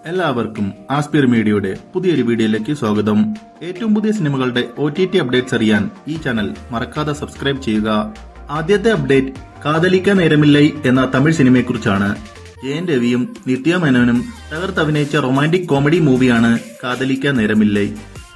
എല്ലാവർക്കും ആസ്പിർ മീഡിയയുടെ പുതിയൊരു വീഡിയോയിലേക്ക് സ്വാഗതം. ഏറ്റവും പുതിയ സിനിമകളുടെ OTT അപ്ഡേറ്റ്സ് അറിയാൻ ഈ ചാനൽ മറക്കാതെ സബ്സ്ക്രൈബ് ചെയ്യുക. ആദ്യത്തെ അപ്ഡേറ്റ് കാതലിക്ക നേരമില്ലൈ എന്ന തമിഴ് സിനിമയെക്കുറിച്ചാണ്. ജയൻ രവിയും നിത്യ മേനോനും തകർത്തഭിനയിച്ച റൊമാന്റിക് കോമഡി മൂവിയാണ് കാതലിക്ക നേരമില്ലൈ.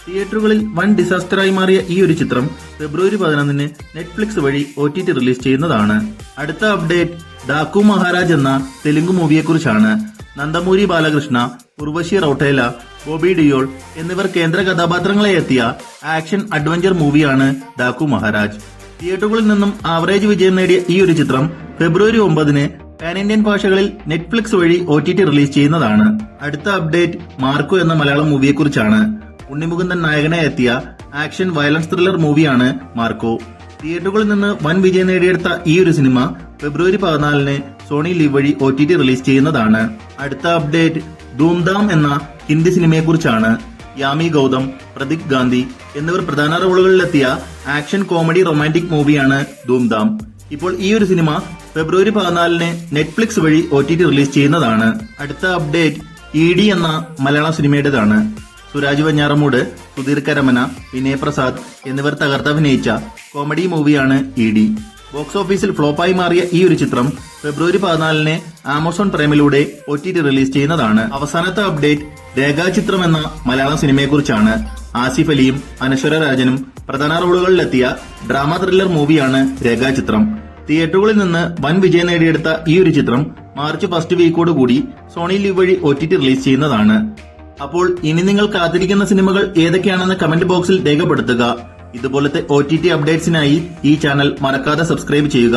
തിയേറ്ററുകളിൽ വൻ ഡിസാസ്റ്ററായി മാറിയ ഈ ഒരു ചിത്രം ഫെബ്രുവരി 11-ന് നെറ്റ്ഫ്ലിക്സ് വഴി OTT റിലീസ് ചെയ്യുന്നതാണ്. അടുത്ത അപ്ഡേറ്റ് ഡാക്കു മഹാരാജ് എന്ന തെലുങ്ക് മൂവിയെക്കുറിച്ചാണ്. നന്ദമൂരി ബാലകൃഷ്ണ, ഉർവശി റൌട്ടേല, ബോബി ഡിയോൾ എന്നിവർ കേന്ദ്ര കഥാപാത്രങ്ങളെ എത്തിയ ആക്ഷൻ അഡ്വഞ്ചർ മൂവിയാണ് ഡാക്കു മഹാരാജ്. തിയേറ്ററുകളിൽ നിന്നും ആവറേജ് വിജയം നേടിയ ഈ ഒരു ചിത്രം ഫെബ്രുവരി 9-ന് പാൻ ഇന്ത്യൻ ഭാഷകളിൽ നെറ്റ്ഫ്ലിക്സ് വഴി OTT റിലീസ് ചെയ്യുന്നതാണ്. അടുത്ത അപ്ഡേറ്റ് മാർക്കോ എന്ന മലയാളം മൂവിയെക്കുറിച്ചാണ്. ഉണ്ണിമുകുന്ദൻ നായകനെ എത്തിയ ആക്ഷൻ വയലൻസ് ത്രില്ലർ മൂവിയാണ് മാർക്കോ. തിയേറ്ററുകളിൽ നിന്ന് വൻ വിജയം നേടിയെടുത്ത ഈ ഒരു സിനിമ ഫെബ്രുവരി 14-ന് സോണി ലീവ് വഴി OTT റിലീസ് ചെയ്യുന്നതാണ്. അടുത്ത അപ്ഡേറ്റ് ധൂംധാം എന്ന ഹിന്ദി സിനിമയെക്കുറിച്ചാണ്. യാമി ഗൌതം, പ്രദീപ് ഗാന്ധി എന്നിവർ പ്രധാന റോളുകളിലെത്തിയ ആക്ഷൻ കോമഡി റൊമാന്റിക് മൂവിയാണ് ധൂംധാം. ഇപ്പോൾ ഈ ഒരു സിനിമ ഫെബ്രുവരി 14-ന് നെറ്റ്ഫ്ലിക്സ് വഴി OTT റിലീസ് ചെയ്യുന്നതാണ്. അടുത്ത അപ്ഡേറ്റ് ED എന്ന മലയാളം സിനിമയുടേതാണ്. സുരാജ് വെഞ്ഞാറമൂട്, സുധീർ കരമന, വിനയ് പ്രസാദ് എന്നിവർ തകർത്തഭിനയിച്ച കോമഡി മൂവിയാണ് ED. ബോക്സ് ഓഫീസിൽ ഫ്ലോപ്പായി മാറിയ ഈ ഒരു ചിത്രം ഫെബ്രുവരി 14-ന് ആമസോൺ പ്രൈമിലൂടെ OTT റിലീസ് ചെയ്യുന്നതാണ്. അവസാനത്തെ അപ്ഡേറ്റ് രേഖാചിത്രം എന്ന മലയാളം സിനിമയെക്കുറിച്ചാണ്. ആസിഫ് അലിയും അനശ്വര രാജനും പ്രധാന റോളുകളിലെത്തിയ ഡ്രാമ ത്രില്ലർ മൂവിയാണ് രേഖാചിത്രം. തിയേറ്ററുകളിൽ നിന്ന് വൻ വിജയം നേടിയെടുത്ത ഈ ഒരു ചിത്രം മാർച്ച് 1 വീക്കോടുകൂടി സോണി ലീവ് വഴി OTT റിലീസ് ചെയ്യുന്നതാണ്. അപ്പോൾ ഇനി നിങ്ങൾ കാത്തിരിക്കുന്ന സിനിമകൾ ഏതൊക്കെയാണെന്ന് കമന്റ് ബോക്സിൽ രേഖപ്പെടുത്തുക. ഇതുപോലത്തെ OTT അപ്ഡേറ്റ്സിനായി ഈ ചാനൽ മറക്കാതെ സബ്സ്ക്രൈബ് ചെയ്യുക.